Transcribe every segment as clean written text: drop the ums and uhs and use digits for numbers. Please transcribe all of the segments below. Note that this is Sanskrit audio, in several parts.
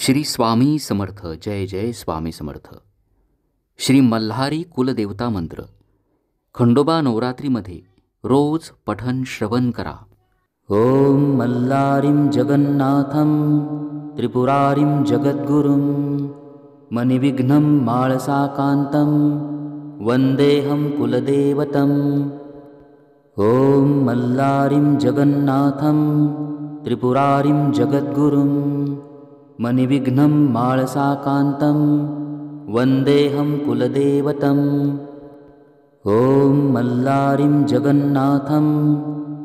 श्री स्वामी समर्थ. जय जय स्वामी समर्थ. श्री मल्हारी कुलदेवता मंत्र खंडोबा नवरात्रीमध्ये रोज पठन श्रवण करा. ओम मल्लारीं जगन्नाथं त्रिपुरारीं जगद्गुरुं मणिविघ्नं माळसाकान्तं वन्देऽहं कुलदेवतम्. ओम मल्लारीं जगन्नाथं त्रिपुरारीं जगद्गुरुं मणिविघ्नं माळसाकान्तं वन्देऽहं कुलदेवतम्. ओम मल्लारीं जगन्नाथं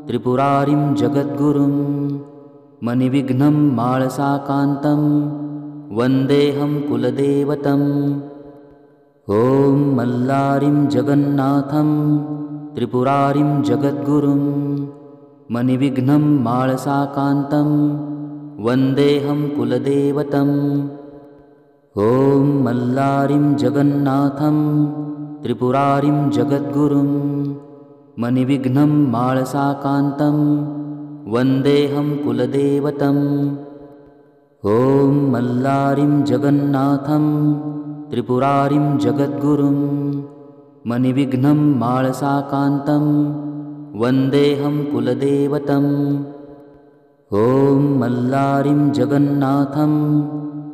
त्रिपुरारीं जगद्गुरुं मणिविघ्नं माळसाकान्तं वन्देऽहं कुलदेवतम्. ओम मल्लारीं जगन्नाथं त्रिपुरारीं जगद्गुरुं मणिविघ्नं माळसाकान्तं वन्देऽहं कुलदेवतम्. ओम मल्लारीं जगन्नाथं त्रिपुरारीं जगद्गुरुं मणिविघ्नं माळसाकान्तं वन्देऽहं कुलदेवतम्. ओम मल्लारीं जगन्नाथं त्रिपुरारीं जगद्गुरुं मणिविघ्नं माळसाकान्तं वन्देऽहं कुलदेवतम्. ओम मल्लारीं जगन्नाथं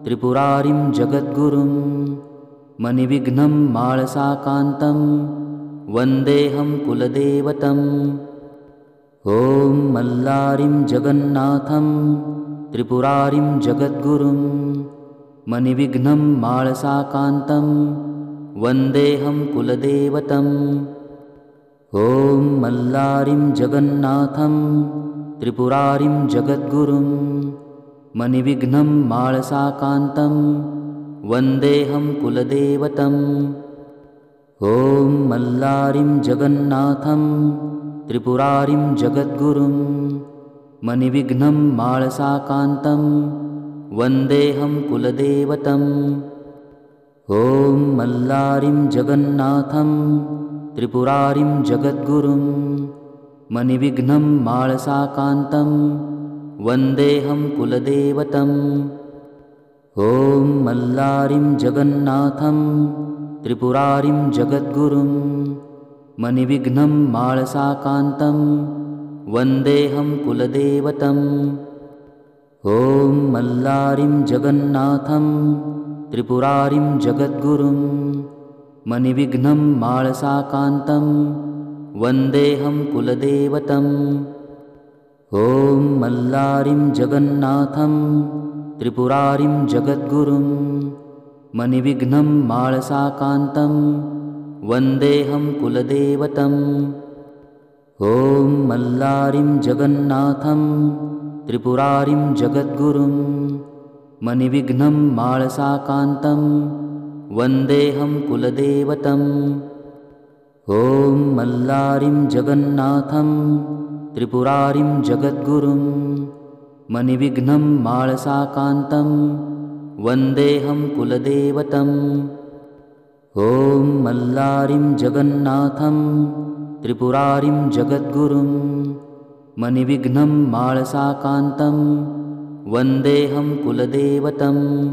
त्रिपुरारीं जगद्गुरुं मणिविघ्नं माळसाकान्तं वन्देऽहं कुलदेवतम्. ओम मल्लारीं जगन्नाथं त्रिपुरारीं जगद्गुरुं मणिविघ्नं माळसाकान्तं वन्देऽहं कुलदेवतम्. ओम मल्लारीं जगन्नाथं त्रिपुरारीं जगद्गुरुं मणिविघ्नं माळसाकान्तं वन्देऽहं कुलदेवतम्. ओम मल्लारीं जगन्नाथं त्रिपुरारीं जगद्गुरुं मणिविघ्नं माळसाकान्तं वन्देऽहं कुलदेवतम्. ओम मल्लारीं जगन्नाथं त्रिपुरारीं जगद्गुरुं मणिविघ्नं माळसाकान्तं वन्देऽहं कुलदेवतम्. ओम मल्लारीं जगन्नाथं त्रिपुरारीं जगद्गुरुं मणिविघ्नं माळसाकान्तं वन्देऽहं कुलदेवतम्. ओम मल्लारीं जगन्नाथं त्रिपुरारीं जगद्गुरुं मणिविघ्नं माळसाकान्तं वन्देऽहं कुलदेवतम्. ओम मल्लारीं जगन्नाथं त्रिपुरारीं जगद्गुरुं मणिविघ्नं माळसाकान्तं वन्देऽहं कुलदेवतम्. ओम मल्लारीं जगन्नाथं त्रिपुरारीं जगद्गुरुं मणिविघ्नं माळसाकान्तं वन्देऽहं कुलदेवतम्. ओम मल्लारीं जगन्नाथं त्रिपुरारीं जगद्गुरुं मणिविघ्नं माळसाकान्तं वन्देऽहं कुलदेवतम्. ओम मल्लारीं जगन्नाथं त्रिपुरारीं जगद्गुरुं मणिविघ्नं माळसाकान्तं वन्देऽहं कुलदेवतम्.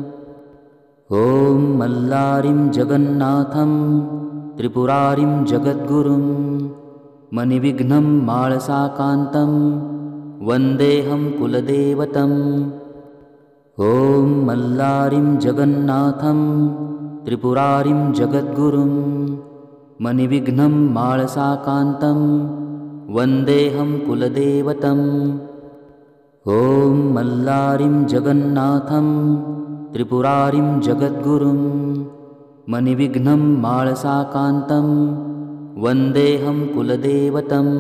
ओम मल्लारीं जगन्नाथं त्रिपुरारीं जगद्गुरुं मणिविघ्नं माळसाकान्तं वन्देऽहं कुलदेवतम्. ओम मल्लारीं जगन्नाथं त्रिपुरारीं जगद्गुरुं मणिविघ्नं माळसाकान्तं वन्देऽहं कुलदेवतम्. ओम मल्लारीं जगन्नाथं त्रिपुरारीं जगद्गुरुं मणिविघ्नं माळसाकान्तं वन्देऽहं कुलदेवतम्.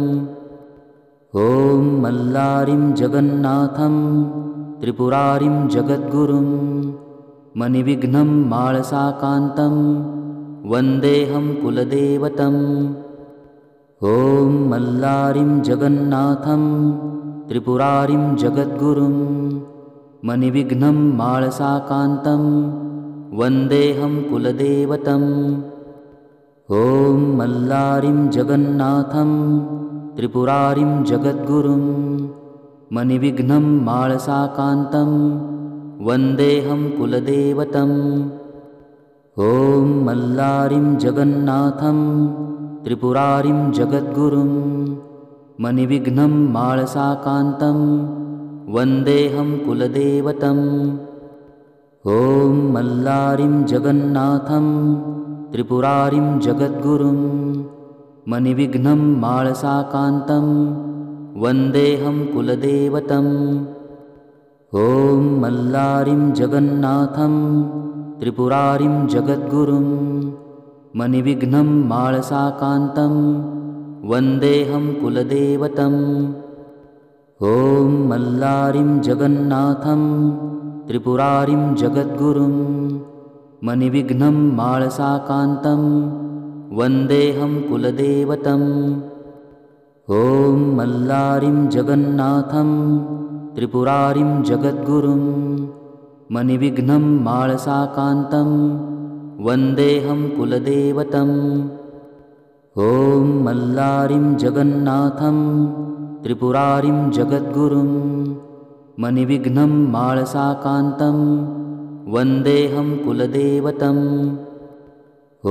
ओम मल्लारीं जगन्नाथं त्रिपुरारीं जगद्गुरुं मणिविघ्नं माळसाकान्तं वन्देऽहं कुलदेवतम्. ओम मल्लारीं जगन्नाथं त्रिपुरारीं जगद्गुरुं मणिविघ्नं माळसाकान्तं वन्देऽहं कुलदेवतम्. ओम मल्लारीं जगन्नाथं त्रिपुरारीं जगद्गुरुं मणिविघ्नं माळसाकान्तं वन्देऽहं कुलदेवतम्। ॐ मल्लारिं जगन्नाथं त्रिपुरारिं जगद्गुरुं मणिविघ्नं माळसाकान्तं वन्देऽहं कुलदेवतम्। ॐ मल्लारिं जगन्नाथं त्रिपुरारिं जगद्गुरुं मणिविघ्नं माळसाकान्तं वन्देऽहं कुलदेवतम्। ॐ मल्लारिं जगन्नाथं त्रिपुरारिं जगद्गुरुं मणिविघ्नं माळसाकान्तं वन्देऽहं कुलदेवतम्। ॐ मल्लारिं जगन्नाथं त्रिपुरारिं जगद्गुरुं मणिविघ्नं माळसाकान्तं वन्देऽहं कुलदेवतम्। ॐ मल्लारिं जगन्नाथं त्रिपुरारिं जगद्गुरुं मणिविघ्नं माळसाकान्तं वन्देऽहं कुलदेवतम्। ॐ मल्लारिं जगन्नाथं त्रिपुरारिं जगद्गुरुं मणिविघ्नं माळसाकान्तं वन्देऽहं कुलदेवतम्।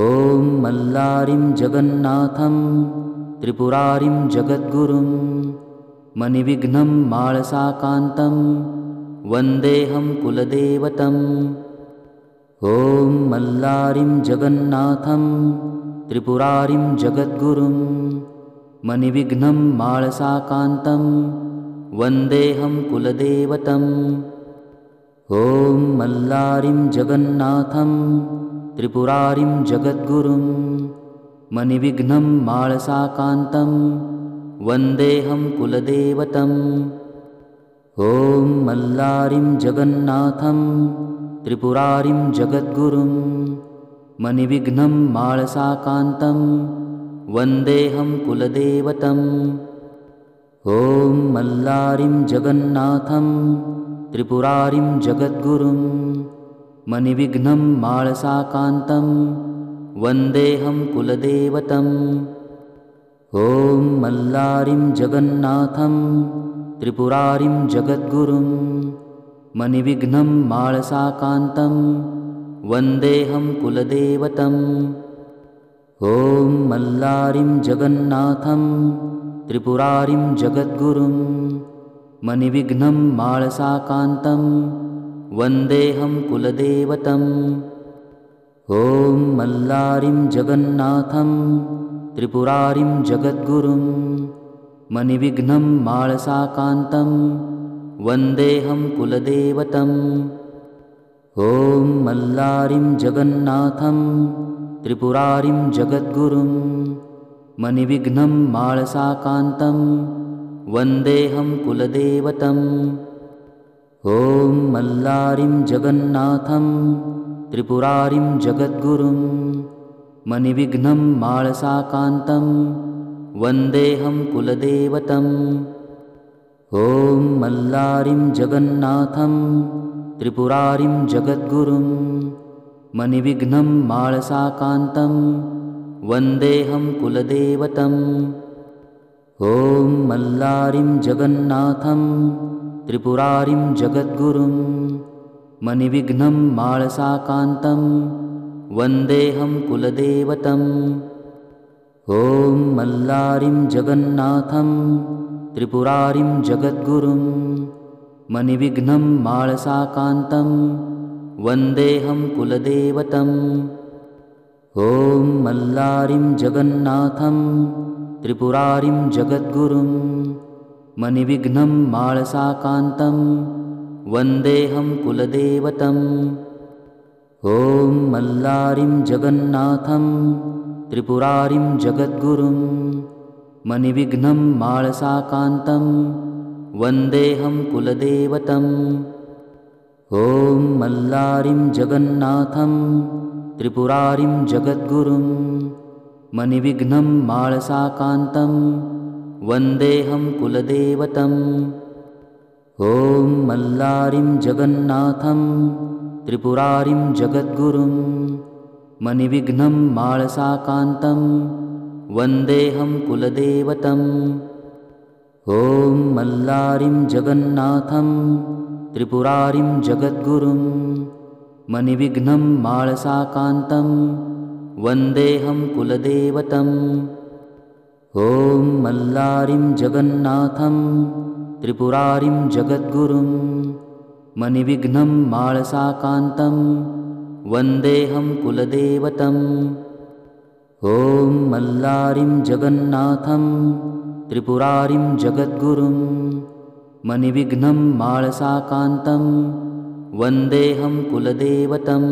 ॐ मल्लारिं जगन्नाथं त्रिपुरारिं जगद्गुरुं मणिविघ्नं माळसाकान्तं वन्देऽहं कुलदेवतम्। ॐ मल्लारिं जगन्नाथं त्रिपुरारिं जगद्गुरुं मणिविघ्नं माळसाकान्तं वन्देऽहं कुलदेवतम्। ॐ मल्लारिं जगन्नाथं त्रिपुरारिं जगद्गुरुं मणिविघ्नं माळसाकान्तं वन्देऽहं कुलदेवतम्। ॐ मल्लारिं जगन्नाथं त्रिपुरारिं जगद्गुरुं मणिविघ्नं माळसाकान्तं वन्देऽहं कुलदेवतम्। ॐ मल्लारिं जगन्नाथं त्रिपुरारिं जगद्गुरुं मणिविघ्नं माळसाकान्तं वन्देऽहं कुलदेवतम्। ॐ मल्लारिं जगन्नाथं त्रिपुरारिं जगद्गुरुं मणिविघ्नं माळसाकान्तं वन्देऽहं कुलदेवतम्। ॐ मल्लारिं जगन्नाथं त्रिपुरारिं जगद्गुरुं मणिविघ्नं माळसाकान्तं वन्देऽहं कुलदेवतम्। ॐ मल्लारिं जगन्नाथं त्रिपुरारिं जगद्गुरुं मणिविघ्नं माळसाकान्तं वन्देऽहं कुलदेवतम्। ॐ मल्लारिं जगन्नाथं त्रिपुरारिं जगद्गुरुं मणिविघ्नं माळसाकान्तं वन्देऽहं कुलदेवतम्। ॐ मल्लारिं जगन्नाथं त्रिपुरारिं जगद्गुरुं मणिविघ्नं माळसाकान्तं वन्देऽहं कुलदेवतम्। ॐ मल्लारिं जगन्नाथं त्रिपुरारिं जगद्गुरुं मणिविघ्नं माळसाकान्तं वन्देऽहं कुलदेवतम्। ॐ मल्लारिं जगन्नाथं त्रिपुरारिं जगद्गुरुं मणिविघ्नं माळसाकान्तं वन्देऽहं कुलदेवतम्। ॐ मल्लारिं जगन्नाथं त्रिपुरारिं जगद्गुरुं मणिविघ्नं माळसाकान्तं वन्देऽहं कुलदेवतम्। ॐ मल्लारिं जगन्नाथं त्रिपुरारिं जगद्गुरुं मणिविघ्नं माळसाकान्तं वन्देऽहं कुलदेवतम्। ॐ मल्लारिं जगन्नाथं त्रिपुरारिं जगद्गुरुं मणिविघ्नं माळसाकान्तं वन्देऽहं कुलदेवतम्। ॐ मल्लारिं जगन्नाथं त्रिपुरारिं जगद्गुरुं मणिविघ्नं माळसाकान्तं वन्देऽहं कुलदेवतम्। ॐ मल्लारिं जगन्नाथं त्रिपुरारिं जगद्गुरुं मणिविघ्नं माळसाकान्तं वन्देऽहं कुलदेवतम्। ॐ मल्लारिं जगन्नाथं त्रिपुरारिं जगद्गुरुं मणिविघ्नं माळसाकान्तं वन्देऽहं कुलदेवतम् ॐ मल्लारिं जगन्नाथं त्रिपुरारिं जगद्गुरुं मणिविघ्नं माळसाकान्तं वन्देऽहं कुलदेवतम् ॐ मल्लारिं जगन्नाथं त्रिपुरारिं जगद्गुरुं मणिविघ्नं माळसाकान्तं वन्देऽहं कुलदेवतम्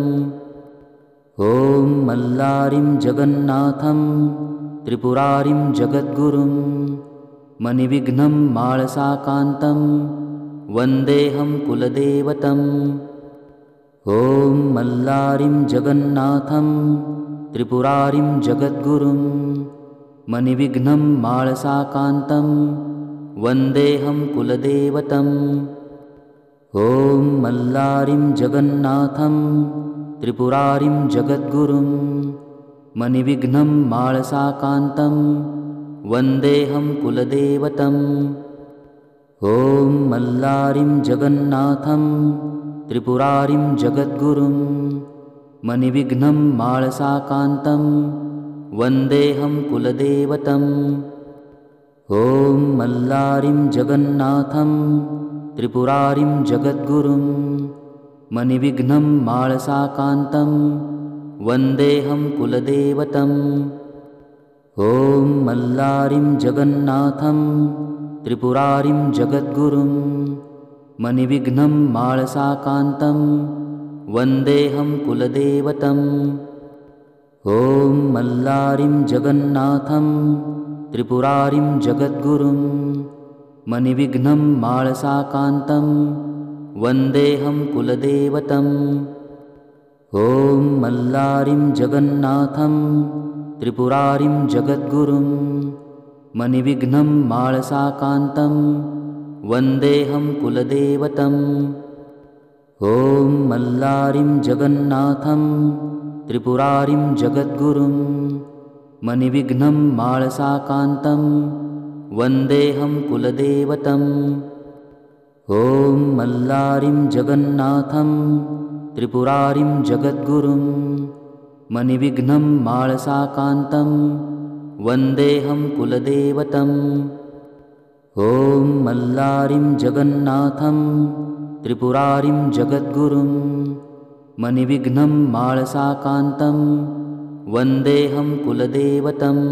ॐ मल्लारिं जगन्नाथं त्रिपुरारिं जगद्गुरुं मणिविघ्नं माळसाकान्तं वन्देऽहं कुलदेवतम् ॐ मल्लारिं जगन्नाथं त्रिपुरारिं जगद्गुरुं मणिविघ्नं माळसाकान्तं वन्देऽहं कुलदेवतम् ॐ मल्लारिं जगन्नाथं त्रिपुरारिं जगद्गुरुं मणिविघ्नं माळसाकान्तं वन्देऽहं कुलदेवतम् ॐ मल्लारिं जगन्नाथं त्रिपुरारिं जगद्गुरुं मणिविघ्नं माळसाकान्तं वन्देऽहं कुलदेवतम् ॐ मल्लारिं जगन्नाथं त्रिपुरारिं जगद्गुरुं मणिविघ्नं माळसाकान्तं वन्देऽहं कुलदेवतम् ॐ मल्लारिं जगन्नाथं त्रिपुरारिं जगद्गुरुं मणिविघ्नं माळसाकान्तं वन्देऽहं कुलदेवतम् ॐ मल्लारिं जगन्नाथं त्रिपुरारिं जगद्गुरुं मणिविघ्नं माळसाकान्तं वन्देऽहं कुलदेवतम् ॐ मल्लारिं जगन्नाथं त्रिपुरारिं जगद्गुरुं मणिविघ्नं माळसाकान्तं वन्देऽहं कुलदेवतम् ॐ मल्लारिं जगन्नाथं त्रिपुरारिं जगद्गुरुं मणिविघ्नं माळसाकान्तं वन्देऽहं कुलदेवतम् ॐ मल्लारिं जगन्नाथं त्रिपुरारिं जगद्गुरुं मणिविघ्नं माळसाकान्तं वन्देऽहं कुलदेवतम् ॐ मल्लारिं जगन्नाथं त्रिपुरारिं जगद्गुरुं मणिविघ्नं माळसाकान्तं वन्देऽहं कुलदेवतम्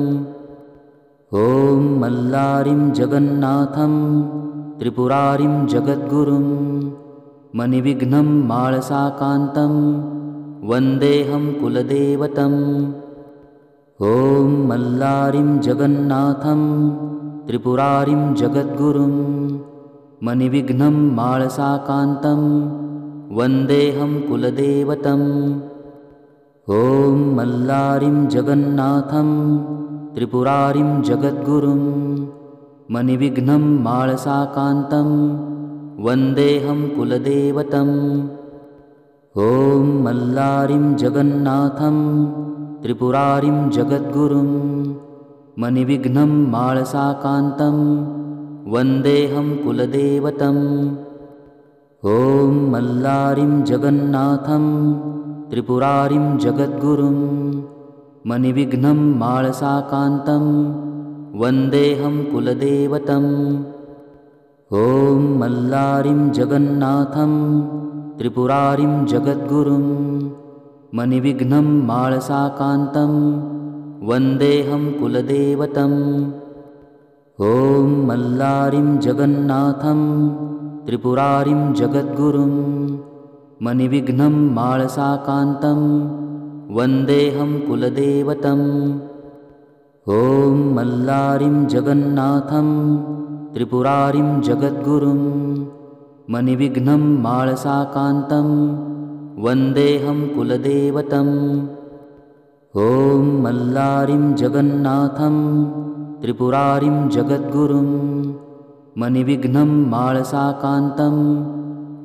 ॐ मल्लारिं जगन्नाथं त्रिपुरारिं जगद्गुरुं मणिविघ्नं माळसाकान्तं वन्देऽहं कुलदेवतम् ॐ मल्लारिं जगन्नाथं त्रिपुरारिं जगद्गुरुं मणिविघ्नं माळसाकान्तं वन्देऽहं कुलदेवतम् ॐ मल्लारिं जगन्नाथं त्रिपुरारिं जगद्गुरुं मणिविघ्नं माळसाकान्तं वन्देऽहं कुलदेवतम् ॐ मल्लारिं जगन्नाथं त्रिपुरारिं जगद्गुरुं मणिविघ्नं माळसाकान्तं वन्देऽहं कुलदेवतम् ॐ मल्लारिं जगन्नाथं त्रिपुरारिं जगद्गुरुं मणिविघ्नं माळसाकान्तं वन्देऽहं कुलदेवतम् ॐ मल्लारिं जगन्नाथं त्रिपुरारिं जगद्गुरुं मणिविघ्नं माळसाकान्तं वन्देऽहं कुलदेवतम् ॐ मल्लारिं जगन्नाथं त्रिपुरारिं जगद्गुरुं मणिविघ्नं माळसाकान्तं वन्देऽहं कुलदेवतम् ॐ मल्लारिं जगन्नाथं त्रिपुरारिं जगद्गुरुं मणिविघ्नं माळसाकान्तं वन्देऽहं कुलदेवतम् ॐ मल्लारिं जगन्नाथं त्रिपुरारिं जगद्गुरुं मणिविघ्नं माळसाकान्तं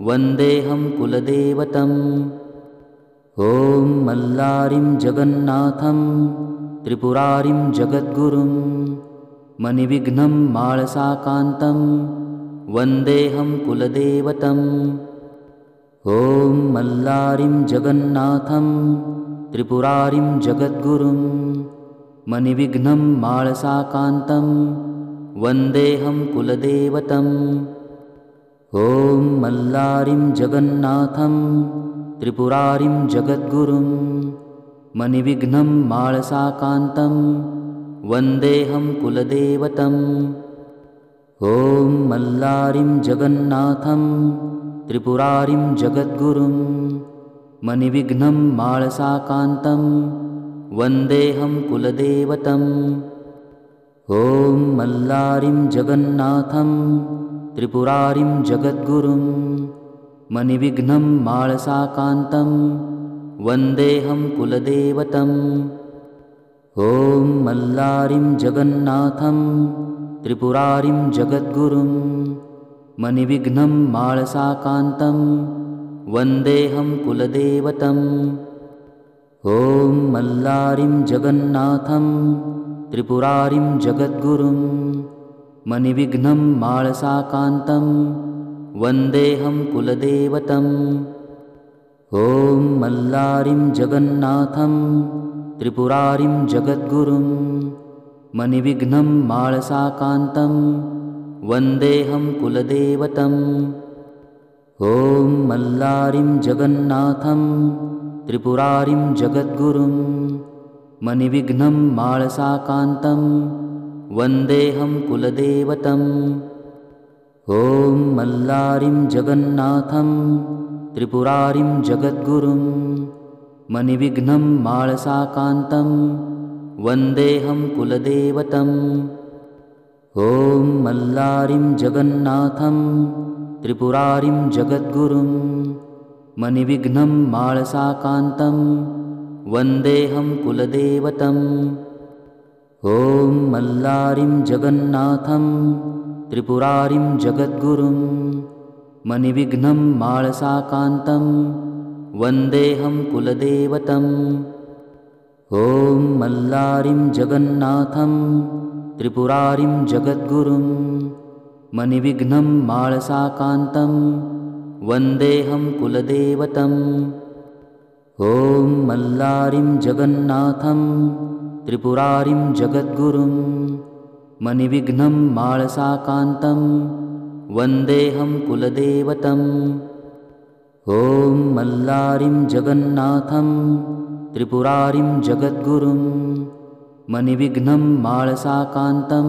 वन्देऽहं कुलदेवतम् ॐ मल्लारिं जगन्नाथं त्रिपुरारिं जगद्गुरुं मणिविघ्नं माळसाकान्तं वन्देऽहं कुलदेवतम् ॐ मल्लारिं जगन्नाथं त्रिपुरारिं जगद्गुरुं मणिविघ्नं माळसाकान्तं वन्देऽहं कुलदेवतम् ॐ मल्लारिं जगन्नाथं त्रिपुरारिं जगद्गुरुं मणिविघ्नं माळसाकान्तं वन्देऽहं कुलदेवतम् ॐ मल्लारिं जगन्नाथं त्रिपुरारिं जगद्गुरुं मणिविघ्नं माळसाकान्तं वन्देऽहं कुलदेवतम् ॐ मल्लारिं जगन्नाथं त्रिपुरारिं जगद्गुरुं मणिविघ्नं माळसाकान्तं वन्देऽहं कुलदेवतम् ॐ मल्लारिं जगन्नाथं त्रिपुरारिं जगद्गुरुं मणिविघ्नं माळसाकान्तं वन्देऽहं कुलदेवतम् ॐ मल्लारिं जगन्नाथं त्रिपुरारिं जगद्गुरुं मणिविघ्नं माळसाकान्तं वन्देऽहं कुलदेवतम् ॐ मल्लारिं जगन्नाथं त्रिपुरारिं जगद्गुरुं मणिविघ्नं माळसाकान्तं वन्देऽहं कुलदेवतम् ॐ मल्लारिं जगन्नाथं त्रिपुरारिं जगद्गुरुं मणिविघ्नं माळसाकान्तं वन्देऽहं कुलदेवतम् ॐ मल्लारिं जगन्नाथं त्रिपुरारिं जगद्गुरुं मणिविघ्नं माळसाकान्तं वन्देऽहं कुलदेवतम् ॐ मल्लारिं जगन्नाथं त्रिपुरारिं जगद्गुरुं मणिविघ्नं माळसाकान्तं वन्देऽहं कुलदेवतम् ॐ मल्लारिं जगन्नाथं त्रिपुरारिं जगद्गुरुं मणिविघ्नं माळसाकान्तं वन्देऽहं कुलदेवतम् ॐ मल्लारिं जगन्नाथं त्रिपुरारिं जगद्गुरुं मणिविघ्नं माळसाकान्तं वन्देऽहं कुलदेवतम् ॐ मल्लारिं जगन्नाथं त्रिपुरारिं जगद्गुरुं मणिविघ्नं माळसाकान्तं वन्देऽहं कुलदेवतम् ॐ मल्लारिं जगन्नाथं त्रिपुरारिं जगद्गुरुं मणिविघ्नं माळसाकान्तं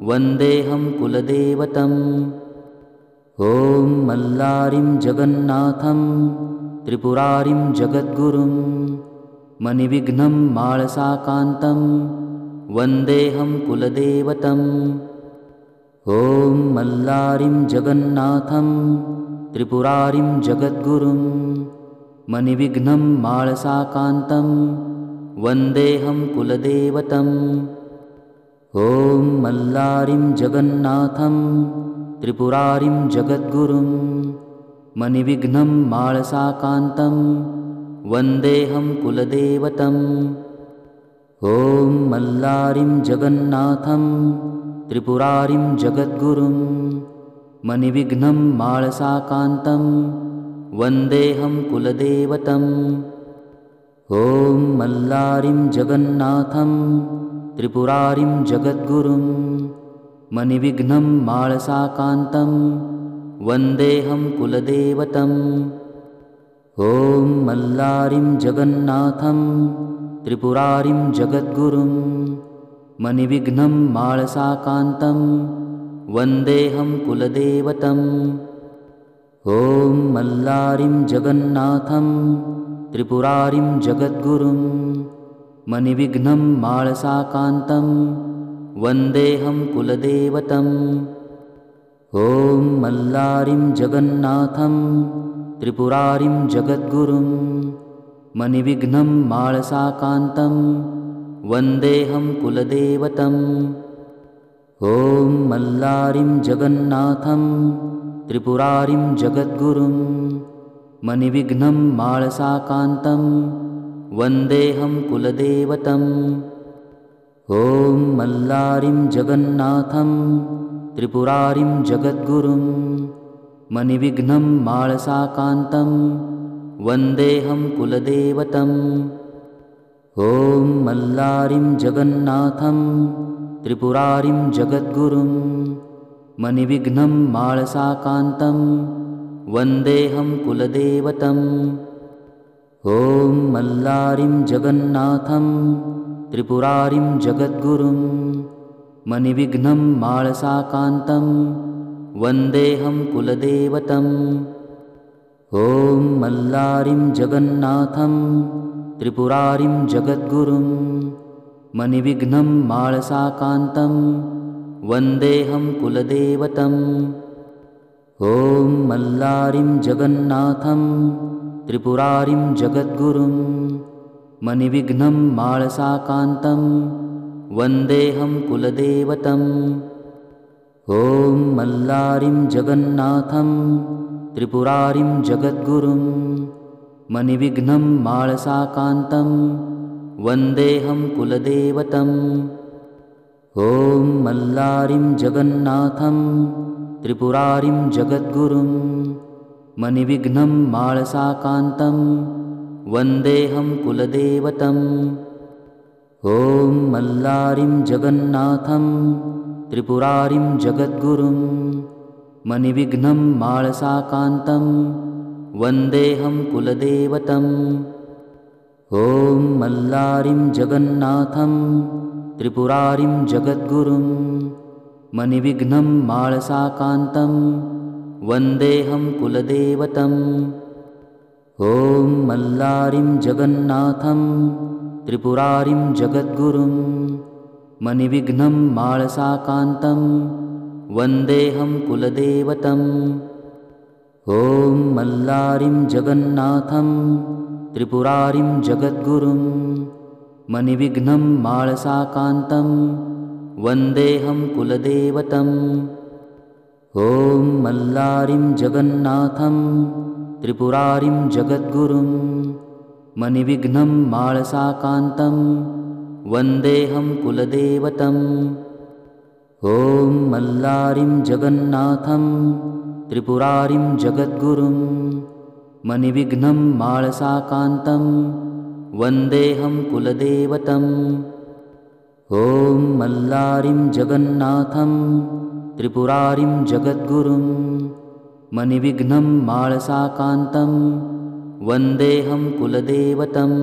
वन्देऽहं कुलदेवतम् ॐ मल्लारिं जगन्नाथं त्रिपुरारिं जगद्गुरुं मणिविघ्नं माळसाकान्तं वन्देऽहं कुलदेवतम् ॐ मल्लारिं जगन्नाथं त्रिपुरारिं जगद्गुरुं मणिविघ्नं माळसाकान्तं वन्देऽहं कुलदेवतम् ॐ मल्लारिं जगन्नाथं त्रिपुरारिं जगद्गुरुं मणिविघ्नं माळसाकान्तं वन्देऽहं कुलदेवतम् ॐ मल्लारिं जगन्नाथं त्रिपुरारिं जगद्गुरुं मणिविघ्नं माळसाकान्तं वन्देऽहं कुलदेवतम् ॐ मल्लारिं जगन्नाथं त्रिपुरारिं जगद्गुरुं मणिविघ्नं माळसाकान्तं वन्देऽहं कुलदेवतम् ॐ मल्लारिं जगन्नाथं त्रिपुरारिं जगद्गुरुं मणिविघ्नं माळसाकान्तं वन्देऽहं कुलदेवतम् ॐ मल्लारिं जगन्नाथं त्रिपुरारिं जगद्गुरुं मणिविघ्नं माळसाकान्तं वन्देऽहं कुलदेवतम् ॐ मल्लारिं जगन्नाथं त्रिपुरारिं जगद्गुरुं मणिविघ्नं माळसाकान्तं वन्देऽहं कुलदेवतम् ॐ मल्लारिं जगन्नाथं त्रिपुरारिं जगद्गुरुं मणिविघ्नं माळसाकान्तं वन्देऽहं कुलदेवतम् ॐ मल्लारिं जगन्नाथं त्रिपुरारिं जगद्गुरुं मणिविघ्नं माळसाकान्तं वन्देऽहं कुलदेवतम्। ॐ मल्लारिं जगन्नाथं त्रिपुरारिं जगद्गुरुं मणिविघ्नं माळसाकान्तं वन्देऽहं कुलदेवतम्। ॐ मल्लारिं जगन्नाथं त्रिपुरारिं जगद्गुरुं मणिविघ्नं माळसाकान्तं वन्देऽहं कुलदेवतम्। ॐ मल्लारिं जगन्नाथं त्रिपुरारिं जगद्गुरुं मणिविघ्नं माळसाकान्तं वन्देऽहं कुलदेवतम्। ॐ मल्लारिं जगन्नाथं त्रिपुरारिं जगद्गुरुं मणिविघ्नं माळसाकान्तं वन्देऽहं कुलदेवतम्। ॐ मल्लारिं जगन्नाथं त्रिपुरारिं जगद्गुरुं मणिविघ्नं माळसाकान्तं वन्देऽहं कुलदेवतम्। ॐ मल्लारिं जगन्नाथं त्रिपुरारिं जगद्गुरुं मणिविघ्नं माळसाकान्तं वन्देऽहं कुलदेवतम्। ॐ मल्लारिं जगन्नाथं त्रिपुरारिं जगद्गुरुं मणिविघ्नं माळसाकान्तं वन्देऽहं कुलदेवतम्। ॐ मल्लारिं जगन्नाथं त्रिपुरारिं जगद्गुरुं मणिविघ्नं माळसाकान्तं वन्देऽहं कुलदेवतम्। ॐ मल्लारिं जगन्नाथं त्रिपुरारिं जगद्गुरुं मणिविघ्नं माळसाकान्तं वन्देऽहं कुलदेवतम्। ॐ मल्लारिं जगन्नाथं त्रिपुरारिं जगद्गुरुं मणिविघ्नं माळसाकान्तं वन्देऽहं कुलदेवतम्। ॐ मल्लारिं जगन्नाथं त्रिपुरारिं जगद्गुरुं मणिविघ्नं माळसाकान्तं वन्देऽहं कुलदेवतम्। ॐ मल्लारिं जगन्नाथं त्रिपुरारिं जगद्गुरुं मणिविघ्नं माळसाकान्तं वन्देऽहं कुलदेवतम्। ॐ मल्लारिं जगन्नाथं त्रिपुरारिं जगद्गुरुं मणिविघ्नं माळसाकान्तं वन्देऽहं कुलदेवतम्।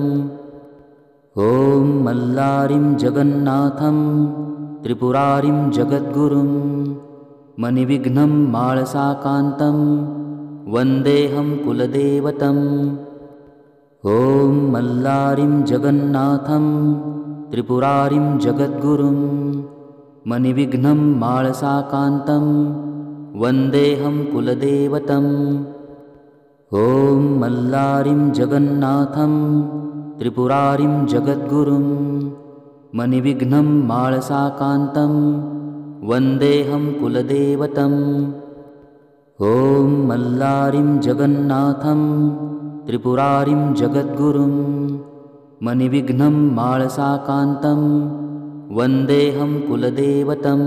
ॐ मल्लारिं जगन्नाथं त्रिपुरारिं जगद्गुरुं मणिविघ्नं माळसाकान्तं वन्देऽहं कुलदेवतम्। ॐ मल्लारिं जगन्नाथं त्रिपुरारिं जगद्गुरुं मणिविघ्नं माळसाकान्तं वन्देऽहं कुलदेवतम्। ॐ मल्लारिं जगन्नाथं त्रिपुरारिं जगद्गुरुं मणिविघ्नं माळसाकान्तं वन्देऽहं कुलदेवतम्। ॐ मल्लारिं जगन्नाथं त्रिपुरारिं जगद्गुरुं मणिविघ्नं माळसाकान्तं वन्देऽहं कुलदेवतम्।